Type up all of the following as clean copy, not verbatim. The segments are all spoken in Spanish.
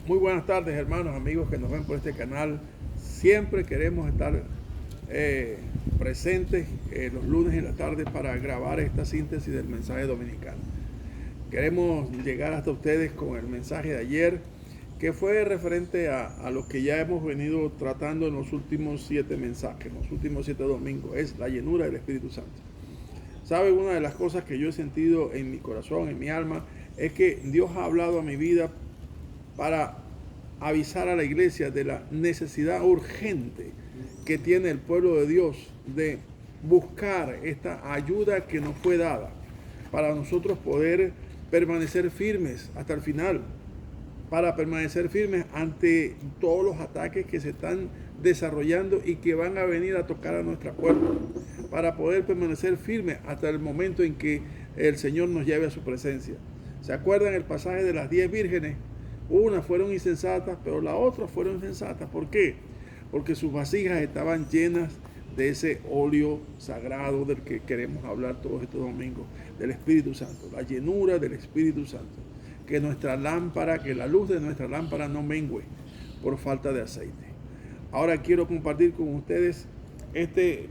Muy buenas tardes, hermanos, amigos que nos ven por este canal. Siempre queremos estar presentes los lunes en la tarde para grabar esta síntesis del mensaje dominical. Queremos llegar hasta ustedes con el mensaje de ayer, que fue referente a lo que ya hemos venido tratando en los últimos 7 mensajes, en los últimos 7 domingos, es la llenura del Espíritu Santo. ¿Sabe? Una de las cosas que yo he sentido en mi corazón, en mi alma, es que Dios ha hablado a mi vida para avisar a la iglesia de la necesidad urgente que tiene el pueblo de Dios de buscar esta ayuda que nos fue dada para nosotros poder permanecer firmes hasta el final, para permanecer firmes ante todos los ataques que se están desarrollando y que van a venir a tocar a nuestra puerta, para poder permanecer firmes hasta el momento en que el Señor nos lleve a su presencia. ¿Se acuerdan el pasaje de las 10 vírgenes? Unas fueron insensatas, pero las otras fueron insensatas. ¿Por qué? Porque sus vasijas estaban llenas de ese óleo sagrado del que queremos hablar todos estos domingos, del Espíritu Santo, la llenura del Espíritu Santo. Que nuestra lámpara, que la luz de nuestra lámpara no mengue por falta de aceite. Ahora quiero compartir con ustedes este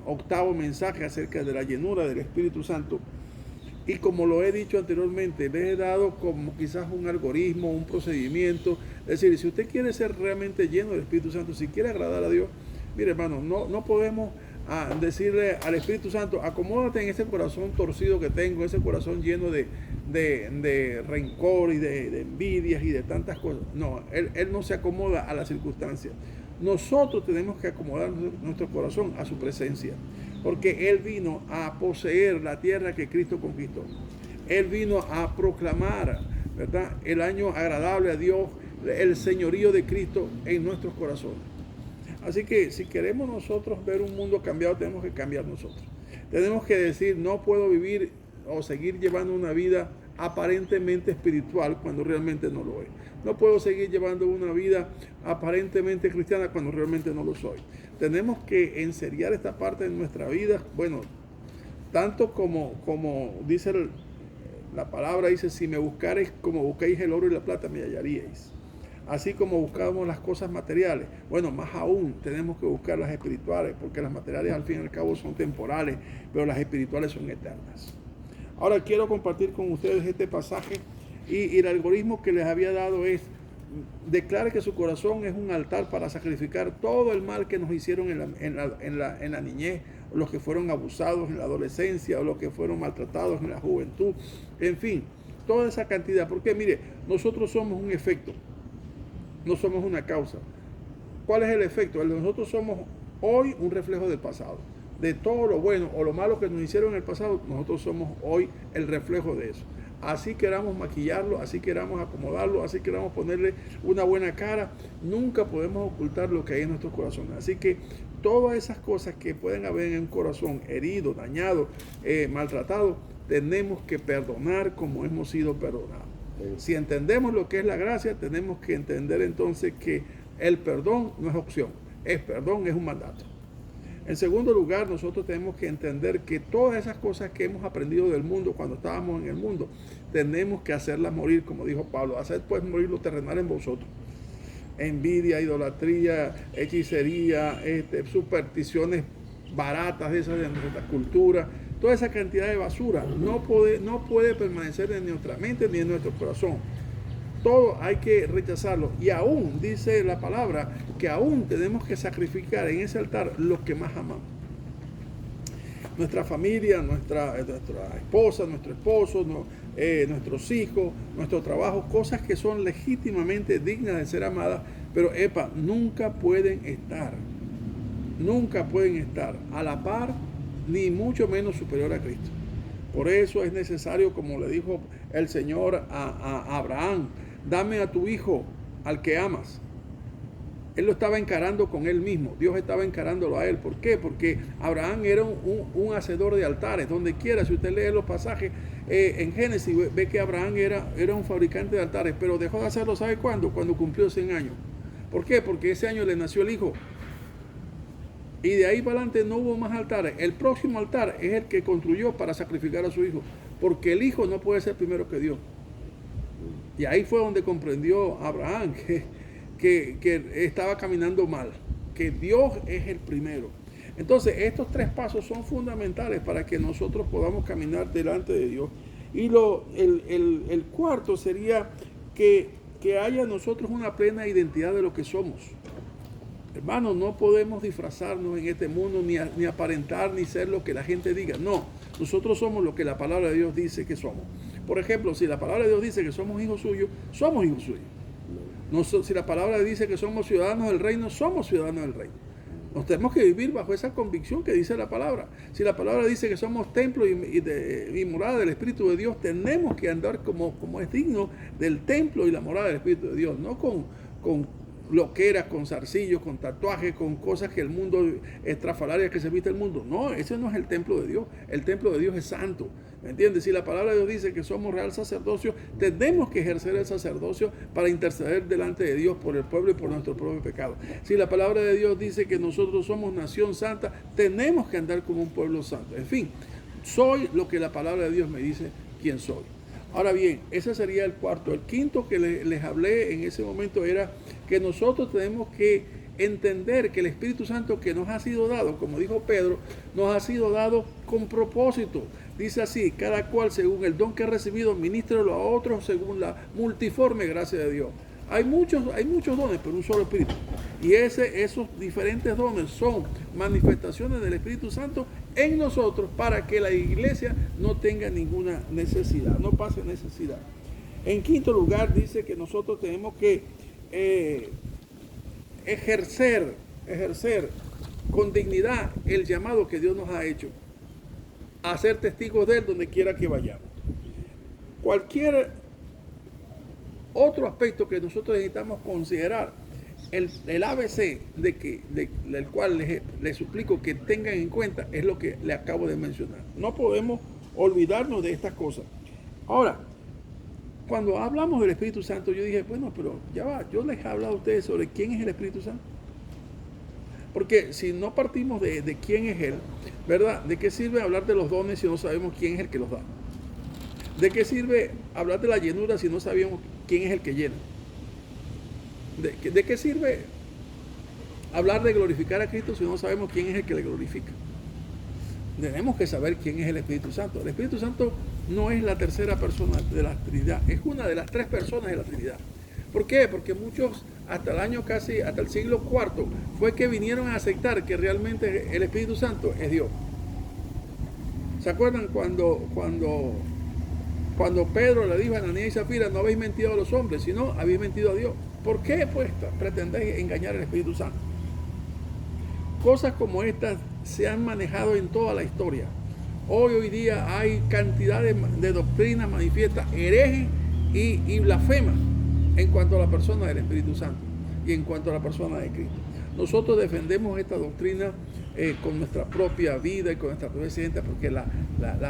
octavo mensaje acerca de la llenura del Espíritu Santo. Y como lo he dicho anteriormente, les he dado como quizás un algoritmo, un procedimiento. Es decir, si usted quiere ser realmente lleno del Espíritu Santo, si quiere agradar a Dios, mire hermano, no podemos decirle al Espíritu Santo, acomódate en ese corazón torcido que tengo, ese corazón lleno de rencor y de envidias y de tantas cosas. No, él no se acomoda a las circunstancias. Nosotros tenemos que acomodar nuestro corazón a su presencia, porque Él vino a poseer la tierra que Cristo conquistó. Él vino a proclamar, ¿verdad?, el año agradable a Dios, el señorío de Cristo en nuestros corazones. Así que si queremos nosotros ver un mundo cambiado, tenemos que cambiar nosotros. Tenemos que decir, no puedo vivir o seguir llevando una vida aparentemente espiritual cuando realmente no lo es. No puedo seguir llevando una vida aparentemente cristiana cuando realmente no lo soy. Tenemos que enseriar esta parte de nuestra vida, bueno, tanto como dice la palabra, dice, si me buscareis como buscáis el oro y la plata, me hallaríais. Así como buscamos las cosas materiales, bueno, más aún tenemos que buscar las espirituales, porque las materiales al fin y al cabo son temporales, pero las espirituales son eternas. Ahora quiero compartir con ustedes este pasaje y el algoritmo que les había dado es: declare que su corazón es un altar para sacrificar todo el mal que nos hicieron en la niñez, o los que fueron abusados en la adolescencia, o los que fueron maltratados en la juventud, en fin, toda esa cantidad. Porque mire, nosotros somos un efecto, no somos una causa. ¿Cuál es el efecto? Nosotros somos hoy un reflejo del pasado. De todo lo bueno o lo malo que nos hicieron en el pasado, nosotros somos hoy el reflejo de eso. Así queramos maquillarlo, así queramos acomodarlo, así queramos ponerle una buena cara, nunca podemos ocultar lo que hay en nuestros corazones. Así que todas esas cosas que pueden haber en un corazón herido, dañado, maltratado, tenemos que perdonar como hemos sido perdonados. Si entendemos lo que es la gracia, tenemos que entender entonces que el perdón no es opción, perdón es un mandato. En segundo lugar, nosotros tenemos que entender que todas esas cosas que hemos aprendido del mundo cuando estábamos en el mundo, tenemos que hacerlas morir, como dijo Pablo, hacer pues morir lo terrenal en vosotros. Envidia, idolatría, hechicería, supersticiones baratas de esas de nuestra cultura, toda esa cantidad de basura no puede permanecer en nuestra mente ni en nuestro corazón. Todo hay que rechazarlo. Y aún dice la palabra que aún tenemos que sacrificar en ese altar lo que más amamos. Nuestra familia, nuestra esposa, nuestro esposo, nuestros hijos, nuestro trabajo, cosas que son legítimamente dignas de ser amadas, pero nunca pueden estar a la par, ni mucho menos superior a Cristo. Por eso es necesario, como le dijo el Señor a Abraham, dame a tu hijo, al que amas. Él lo estaba encarando con él mismo. Dios estaba encarándolo a él. ¿Por qué? Porque Abraham era un hacedor de altares. Donde quiera, si usted lee los pasajes en Génesis, ve que Abraham era un fabricante de altares. Pero dejó de hacerlo, ¿sabe cuándo? Cuando cumplió 100 años. ¿Por qué? Porque ese año le nació el hijo. Y de ahí para adelante no hubo más altares. El próximo altar es el que construyó para sacrificar a su hijo. Porque el hijo no puede ser primero que Dios. Y ahí fue donde comprendió Abraham que estaba caminando mal, que Dios es el primero. Entonces, estos 3 pasos son fundamentales para que nosotros podamos caminar delante de Dios. Y el cuarto sería que haya en nosotros una plena identidad de lo que somos. Hermanos, no podemos disfrazarnos en este mundo, ni aparentar, ni ser lo que la gente diga. No, nosotros somos lo que la palabra de Dios dice que somos. Por ejemplo, si la palabra de Dios dice que somos hijos suyos, somos hijos suyos. Si la palabra dice que somos ciudadanos del reino, somos ciudadanos del reino. Nos tenemos que vivir bajo esa convicción que dice la palabra. Si la palabra dice que somos templo y morada del Espíritu de Dios, tenemos que andar como es digno del templo y la morada del Espíritu de Dios, no con loqueras, con zarcillos, con tatuajes, con cosas que el mundo, estrafalarias que se viste el mundo. No, ese no es el templo de Dios. El templo de Dios es santo. ¿Me entiendes? Si la palabra de Dios dice que somos real sacerdocio, tenemos que ejercer el sacerdocio para interceder delante de Dios por el pueblo y por nuestro propio pecado. Si la palabra de Dios dice que nosotros somos nación santa, tenemos que andar como un pueblo santo. En fin, soy lo que la palabra de Dios me dice quién soy. Ahora bien, ese sería el cuarto. El quinto que les hablé en ese momento era que nosotros tenemos que entender que el Espíritu Santo que nos ha sido dado, como dijo Pedro, nos ha sido dado con propósito. Dice así: cada cual según el don que ha recibido, ministrelo a otros según la multiforme gracia de Dios. Hay muchos dones, pero un solo Espíritu. Y esos diferentes dones son manifestaciones del Espíritu Santo en nosotros para que la iglesia no tenga ninguna necesidad, no pase necesidad. En quinto lugar, dice que nosotros tenemos que ejercer con dignidad el llamado que Dios nos ha hecho, a ser testigos de Él donde quiera que vayamos. Cualquier otro aspecto que nosotros necesitamos considerar, el ABC del cual les suplico que tengan en cuenta, es lo que les acabo de mencionar. No podemos olvidarnos de estas cosas. Ahora, cuando hablamos del Espíritu Santo, yo dije, bueno, pero ya va, yo les he hablado a ustedes sobre quién es el Espíritu Santo. Porque si no partimos de quién es Él, ¿verdad? ¿De qué sirve hablar de los dones si no sabemos quién es el que los da? ¿De qué sirve hablar de la llenura si no sabemos quién es el que llena? ¿De qué sirve hablar de glorificar a Cristo si no sabemos quién es el que le glorifica? Tenemos que saber quién es el Espíritu Santo. El Espíritu Santo no es la tercera persona de la Trinidad, es una de las 3 personas de la Trinidad. ¿Por qué? Porque muchos, hasta el siglo IV, fue que vinieron a aceptar que realmente el Espíritu Santo es Dios. ¿Se acuerdan cuando Pedro le dijo a Ananías y Zafira: no habéis mentido a los hombres, sino habéis mentido a Dios? ¿Por qué pues pretendéis engañar al Espíritu Santo? Cosas como estas se han manejado en toda la historia. Hoy día hay cantidad de doctrinas manifiestas, herejes y blasfemas en cuanto a la persona del Espíritu Santo y en cuanto a la persona de Cristo. Nosotros defendemos esta doctrina con nuestra propia vida y con nuestra propia experiencia, porque la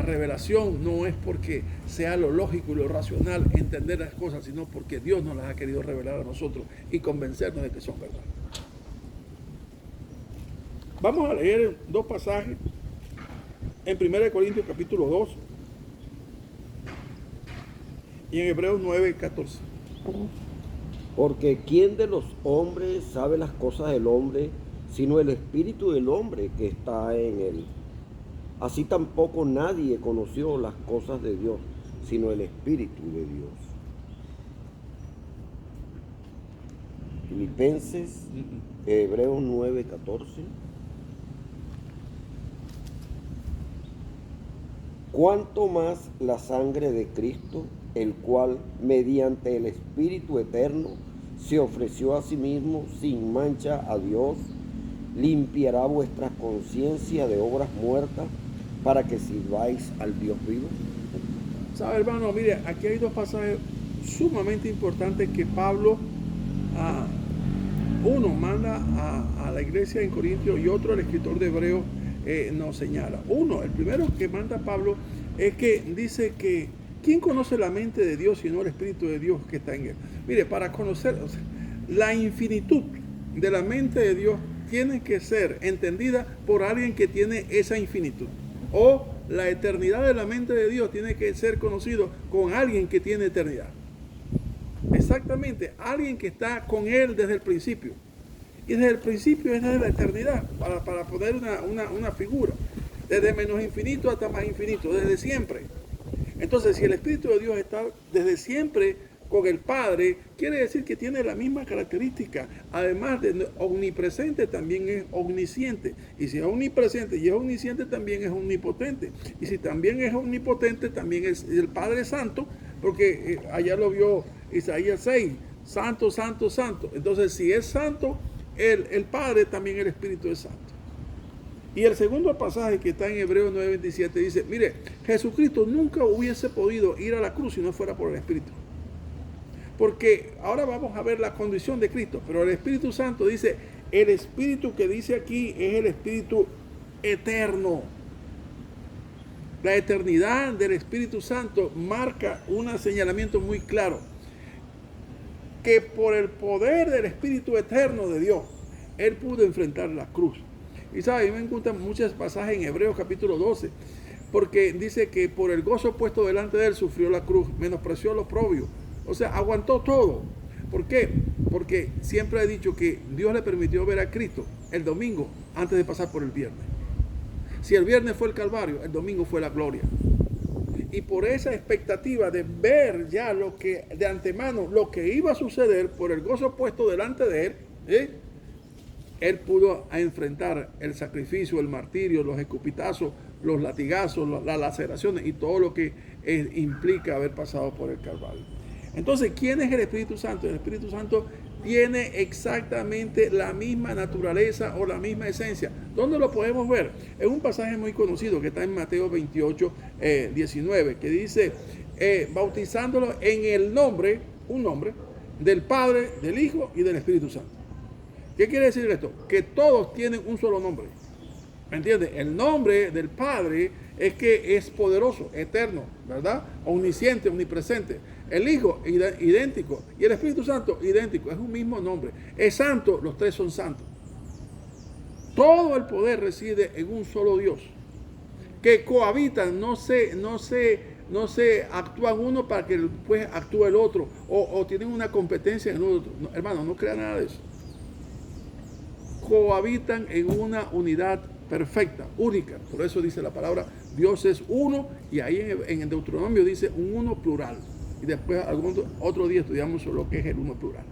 revelación no es porque sea lo lógico y lo racional entender las cosas, sino porque Dios nos las ha querido revelar a nosotros y convencernos de que son verdad. Vamos a leer 2 pasajes en 1 Corintios capítulo 2 y en Hebreos 9:14. Porque ¿quién de los hombres sabe las cosas del hombre, sino el espíritu del hombre que está en él? Así tampoco nadie conoció las cosas de Dios, sino el espíritu de Dios. Filipenses, Hebreos 9:14. Cuanto más la sangre de Cristo, el cual mediante el Espíritu Eterno se ofreció a sí mismo sin mancha a Dios, limpiará vuestra conciencia de obras muertas para que sirváis al Dios vivo. ¿Sabe, hermano? Mire, aquí hay 2 pasajes sumamente importantes que Pablo, uno manda a la iglesia en Corintios y otro el escritor de Hebreos nos señala. El primero que manda Pablo es que dice que ¿quién conoce la mente de Dios sino el Espíritu de Dios que está en él? Mire, para conocer la infinitud de la mente de Dios tiene que ser entendida por alguien que tiene esa infinitud. O la eternidad de la mente de Dios tiene que ser conocido con alguien que tiene eternidad. exactamente alguien que está con Él desde el principio. Y desde el principio es desde la eternidad, para poner una figura. Desde menos infinito hasta más infinito, desde siempre. Entonces, si el Espíritu de Dios está desde siempre con el Padre, quiere decir que tiene la misma característica. Además de omnipresente, también es omnisciente. Y si es omnipresente y es omnisciente, también es omnipotente. Y si también es omnipotente, también es el Padre Santo, porque allá lo vio Isaías 6, santo, santo, santo. Entonces, si es santo el Padre, también el Espíritu es santo. Y el segundo pasaje que está en Hebreos 9:27 dice, mire, Jesucristo nunca hubiese podido ir a la cruz si no fuera por el Espíritu. Porque ahora vamos a ver la condición de Cristo, pero el Espíritu Santo dice, el Espíritu que dice aquí es el Espíritu eterno. La eternidad del Espíritu Santo marca un señalamiento muy claro, que por el poder del Espíritu eterno de Dios, Él pudo enfrentar la cruz. Y sabe, me encuentran muchos pasajes en Hebreos capítulo 12, porque dice que por el gozo puesto delante de Él sufrió la cruz, menospreció lo oprobio. O sea, aguantó todo. ¿Por qué? Porque siempre he dicho que Dios le permitió ver a Cristo el domingo antes de pasar por el viernes. Si el viernes fue el Calvario, el domingo fue la gloria. Y por esa expectativa de ver ya lo que de antemano, lo que iba a suceder por el gozo puesto delante de Él, Él pudo enfrentar el sacrificio, el martirio, los escupitazos, los latigazos, las laceraciones y todo lo que implica haber pasado por el Calvario. Entonces, ¿quién es el Espíritu Santo? El Espíritu Santo tiene exactamente la misma naturaleza o la misma esencia. ¿Dónde lo podemos ver? Es un pasaje muy conocido que está en Mateo 28, 19, que dice, bautizándolo en el nombre, un nombre, del Padre, del Hijo y del Espíritu Santo. ¿Qué quiere decir esto? Que todos tienen un solo nombre. ¿Me entiendes? El nombre del Padre es que es poderoso, eterno, ¿verdad? Omnisciente, omnipresente. El Hijo, idéntico. Y el Espíritu Santo, idéntico. Es un mismo nombre. Es santo, los tres son santos. Todo el poder reside en un solo Dios. Que cohabitan, no se actúan uno para que después actúe el otro. O tienen una competencia en el otro. No, hermano, no crea nada de eso. Cohabitan en una unidad perfecta, única. Por eso dice la palabra, Dios es uno, y ahí en el Deuteronomio dice un uno plural. Y después otro día estudiamos sobre lo que es el uno plural.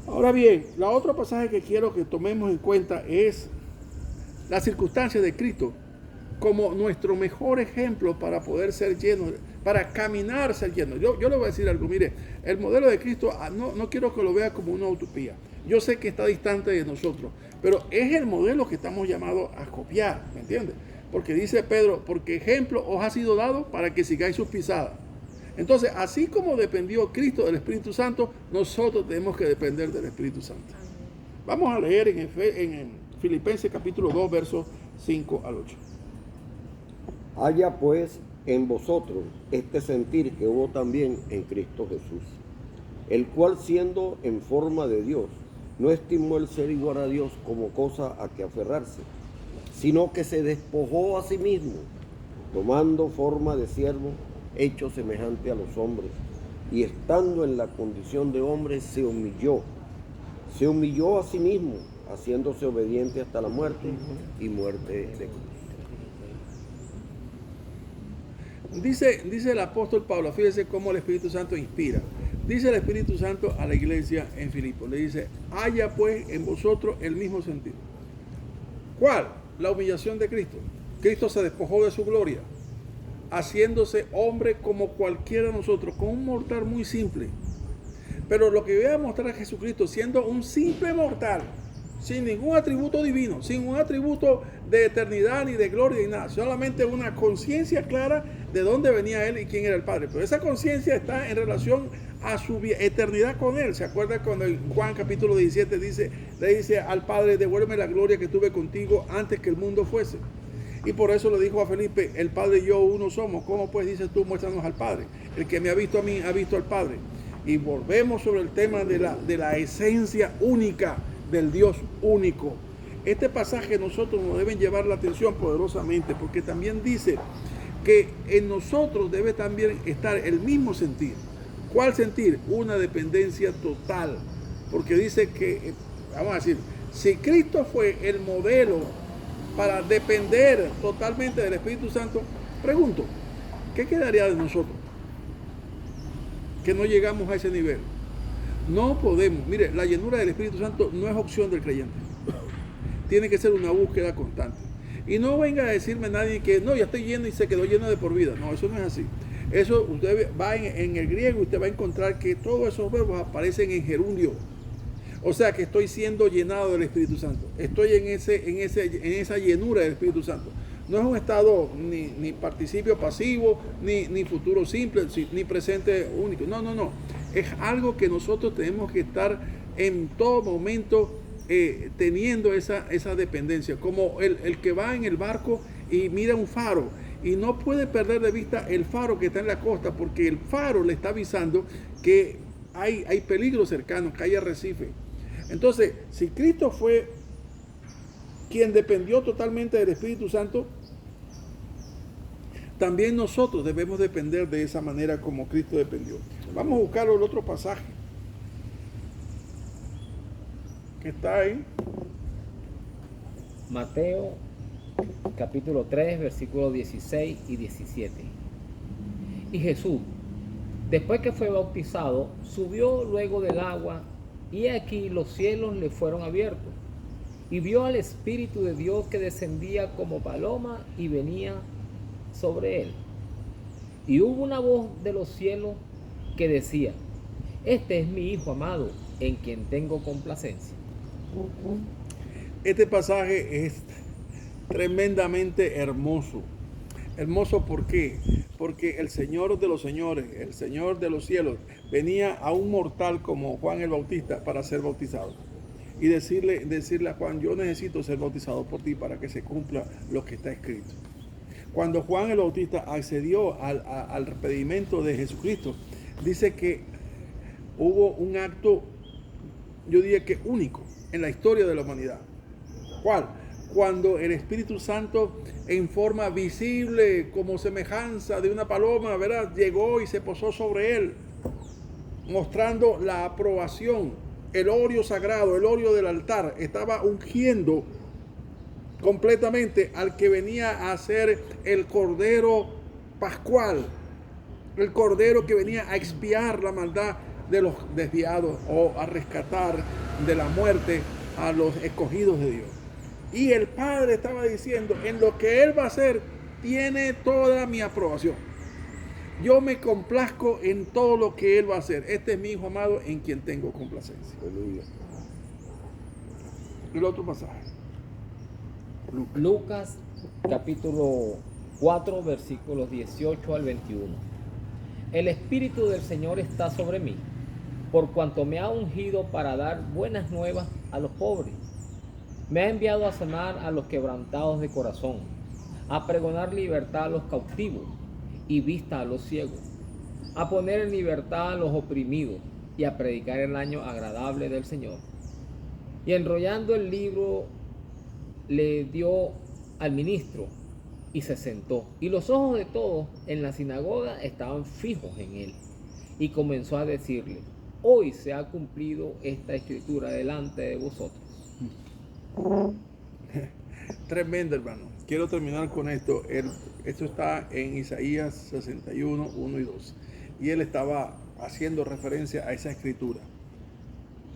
Ahora bien, la otro pasaje que quiero que tomemos en cuenta es la circunstancia de Cristo como nuestro mejor ejemplo para poder ser llenos, para caminar ser llenos. Yo le voy a decir algo, mire, el modelo de Cristo no quiero que lo vea como una utopía. Yo sé que está distante de nosotros, pero es el modelo que estamos llamados a copiar, ¿me entiendes? Porque dice Pedro, porque ejemplo os ha sido dado para que sigáis sus pisadas. Entonces, así como dependió Cristo del Espíritu Santo, nosotros tenemos que depender del Espíritu Santo. Vamos a leer en Filipenses capítulo 2, versos 5 al 8. Haya pues en vosotros este sentir que hubo también en Cristo Jesús, el cual siendo en forma de Dios, no estimó el ser igual a Dios como cosa a que aferrarse, sino que se despojó a sí mismo, tomando forma de siervo, hecho semejante a los hombres, y estando en la condición de hombre, se humilló a sí mismo, haciéndose obediente hasta la muerte y muerte de cruz. Dice el apóstol Pablo, fíjese cómo el Espíritu Santo inspira. Dice el Espíritu Santo a la iglesia en Filipos, le dice, haya pues en vosotros el mismo sentido. ¿Cuál? La humillación de Cristo. Cristo se despojó de su gloria, haciéndose hombre como cualquiera de nosotros, con un mortal muy simple. Pero lo que voy a mostrar a Jesucristo siendo un simple mortal, sin ningún atributo divino, sin un atributo de eternidad ni de gloria ni nada, solamente una conciencia clara de dónde venía Él y quién era el Padre. Pero esa conciencia está en relación a su eternidad con Él. ¿Se acuerda cuando en Juan capítulo 17 le dice al Padre, devuélveme la gloria que tuve contigo antes que el mundo fuese? Y por eso le dijo a Felipe, el Padre y yo uno somos. ¿Cómo pues dices tú, muéstranos al Padre? El que me ha visto a mí, ha visto al Padre. Y volvemos sobre el tema de la esencia única del Dios único. Este pasaje nosotros nos deben llevar la atención poderosamente, porque también dice que en nosotros debe también estar el mismo sentir. ¿Cuál sentir? Una dependencia total. Porque dice que, vamos a decir, si Cristo fue el modelo para depender totalmente del Espíritu Santo, pregunto, ¿qué quedaría de nosotros? Que no llegamos a ese nivel. No podemos. Mire, la llenura del Espíritu Santo no es opción del creyente. Tiene que ser una búsqueda constante. Y no venga a decirme nadie que no, ya estoy lleno y se quedó lleno de por vida. No, eso no es así. Eso usted va en el griego, usted va a encontrar que todos esos verbos aparecen en gerundio. O sea que estoy siendo llenado del Espíritu Santo. Estoy en esa llenura del Espíritu Santo. No es un estado ni participio pasivo, ni futuro simple, ni presente único. No, no, no. Es algo que nosotros tenemos que estar en todo momento teniendo esa dependencia. Como el que va en el barco y mira un faro y no puede perder de vista el faro que está en la costa, porque el faro le está avisando que hay peligro cercano, que hay arrecife. Entonces, si Cristo fue quien dependió totalmente del Espíritu Santo, también nosotros debemos depender de esa manera como Cristo dependió. Vamos a buscar el otro pasaje que está ahí. Mateo capítulo 3, versículos 16 y 17. Y Jesús, después que fue bautizado, subió luego del agua, y aquí los cielos le fueron abiertos, y vio al Espíritu de Dios que descendía como paloma y venía sobre él. Y hubo una voz de los cielos que decía: este es mi Hijo amado, en quien tengo complacencia. Este pasaje es tremendamente hermoso. Hermoso, ¿por qué? Porque el Señor de los señores, el Señor de los cielos, venía a un mortal como Juan el Bautista para ser bautizado. Y decirle a Juan: yo necesito ser bautizado por ti para que se cumpla lo que está escrito. Cuando Juan el Bautista accedió al pedimento de Jesucristo, dice que hubo un acto, yo diría que único en la historia de la humanidad. ¿Cuál? Cuando el Espíritu Santo, en forma visible, como semejanza de una paloma, ¿verdad?, llegó y se posó sobre él, mostrando la aprobación. El óleo sagrado, el óleo del altar, estaba ungiendo completamente al que venía a ser el Cordero Pascual, el Cordero que venía a expiar la maldad de los desviados o a rescatar de la muerte a los escogidos de Dios. Y el Padre estaba diciendo: en lo que Él va a hacer tiene toda mi aprobación. Yo me complazco en todo lo que Él va a hacer. Este es mi Hijo amado en quien tengo complacencia. Aleluya. El otro pasaje. Lucas capítulo 4, versículos 18 al 21. El Espíritu del Señor está sobre mí, por cuanto me ha ungido para dar buenas nuevas a los pobres. Me ha enviado a sanar a los quebrantados de corazón, a pregonar libertad a los cautivos y vista a los ciegos, a poner en libertad a los oprimidos y a predicar el año agradable del Señor. Y enrollando el libro le dio al ministro y se sentó. Y los ojos de todos en la sinagoga estaban fijos en él. Y comenzó a decirle: hoy se ha cumplido esta escritura delante de vosotros. Tremendo, hermano. Quiero terminar con esto. Esto está en Isaías 61, 1 y 2. Y él estaba haciendo referencia a esa escritura.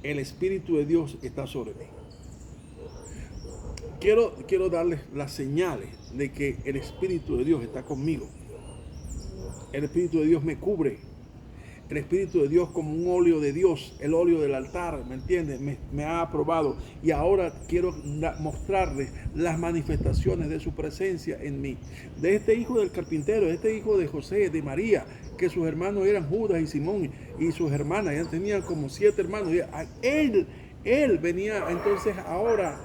El Espíritu de Dios está sobre mí. Quiero darles las señales de que el Espíritu de Dios está conmigo. El Espíritu de Dios me cubre. El Espíritu de Dios, como un óleo de Dios, el óleo del altar, ¿me entiendes? Me ha aprobado. Y ahora quiero mostrarles las manifestaciones de su presencia en mí. De este hijo del carpintero, de este hijo de José, de María, que sus hermanos eran Judas y Simón, y sus hermanas, ya tenían como 7 hermanos. Él venía entonces ahora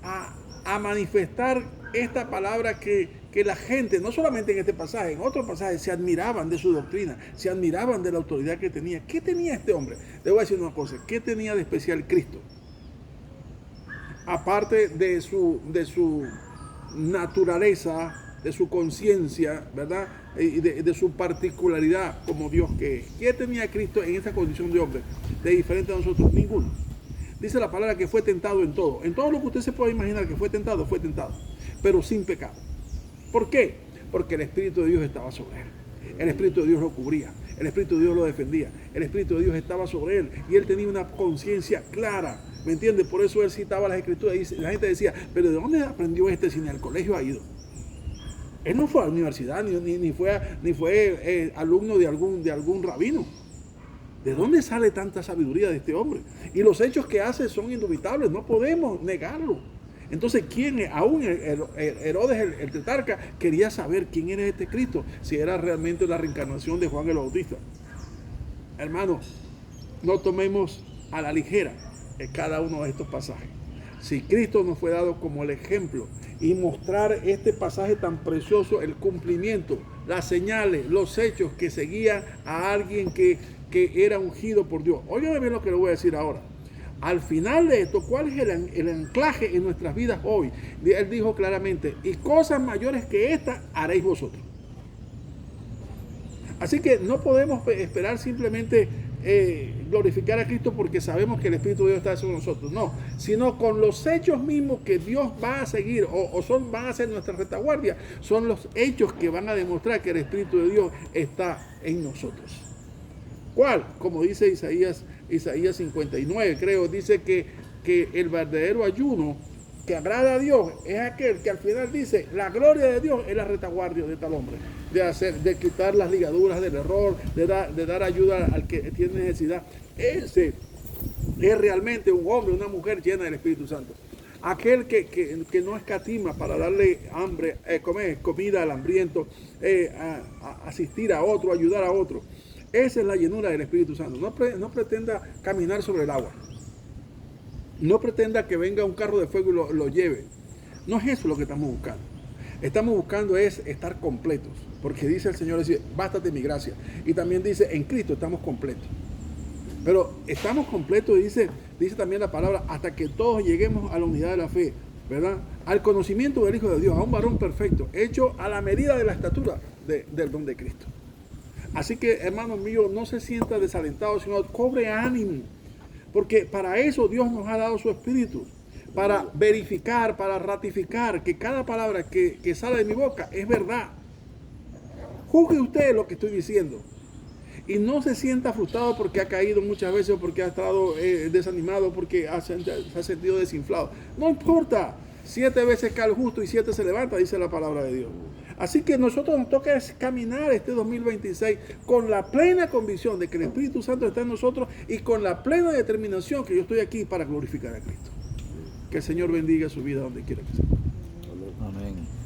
a manifestar esta palabra que la gente, no solamente en este pasaje, en otros pasajes, se admiraban de su doctrina, se admiraban de la autoridad que tenía. ¿Qué tenía este hombre? Le voy a decir una cosa: ¿qué tenía de especial Cristo? Aparte de su naturaleza de su conciencia, ¿verdad? Y de su particularidad como Dios que es. ¿Qué tenía Cristo en esa condición de hombre? De diferente a nosotros, ninguno. Dice la palabra que fue tentado en todo. En todo lo que usted se puede imaginar que fue tentado, pero sin pecado. ¿Por qué? Porque el Espíritu de Dios estaba sobre él. El Espíritu de Dios lo cubría. El Espíritu de Dios lo defendía. El Espíritu de Dios estaba sobre él. Y él tenía una conciencia clara. ¿Me entiende? Por eso él citaba las Escrituras. Y la gente decía, ¿pero de dónde aprendió este si en el colegio ha ido? Él no fue a la universidad, ni fue alumno de algún rabino. ¿De dónde sale tanta sabiduría de este hombre? Y los hechos que hace son indubitables, no podemos negarlo. Entonces, aún Herodes, el tetrarca, quería saber quién era este Cristo, si era realmente la reencarnación de Juan el Bautista. Hermanos, no tomemos a la ligera cada uno de estos pasajes. Si Cristo nos fue dado como el ejemplo y mostrar este pasaje tan precioso, el cumplimiento, las señales, los hechos que seguían a alguien que era ungido por Dios. Óigame bien lo que le voy a decir ahora. Al final de esto, ¿cuál es el anclaje en nuestras vidas hoy? Él dijo claramente, y cosas mayores que estas haréis vosotros. Así que no podemos esperar simplemente glorificar a Cristo porque sabemos que el Espíritu de Dios está sobre nosotros. No, sino con los hechos mismos que Dios va a seguir van a ser nuestra retaguardia. Son los hechos que van a demostrar que el Espíritu de Dios está en nosotros. ¿Cuál? Como dice Isaías 59, creo, dice que el verdadero ayuno que agrada a Dios es aquel que al final dice, la gloria de Dios es la retaguardia de tal hombre, de quitar las ligaduras del error, de dar ayuda al que tiene necesidad. Ese es realmente un hombre, una mujer llena del Espíritu Santo. Aquel que no escatima para darle comida al hambriento, asistir a otro, ayudar a otro. Esa es la llenura del Espíritu Santo. No pretenda caminar sobre el agua. No pretenda que venga un carro de fuego y lo lleve. No es eso lo que estamos buscando. Estamos buscando es estar completos. Porque dice el Señor, dice, bástate mi gracia. Y también dice, en Cristo estamos completos. Pero estamos completos, dice también la palabra, hasta que todos lleguemos a la unidad de la fe, ¿verdad? Al conocimiento del Hijo de Dios, a un varón perfecto, hecho a la medida de la estatura del don de Cristo. Así que, hermanos míos, no se sienta desalentado, sino cobre ánimo. Porque para eso Dios nos ha dado su Espíritu. Para verificar, para ratificar que cada palabra que sale de mi boca es verdad. Juzgue usted lo que estoy diciendo. Y no se sienta frustrado porque ha caído muchas veces, porque ha estado desanimado, porque se ha sentido desinflado. No importa. 7 veces cae el justo y 7 se levanta, dice la palabra de Dios. Así que nosotros nos toca caminar este 2026 con la plena convicción de que el Espíritu Santo está en nosotros y con la plena determinación que yo estoy aquí para glorificar a Cristo. Que el Señor bendiga su vida donde quiera que sea. Amén.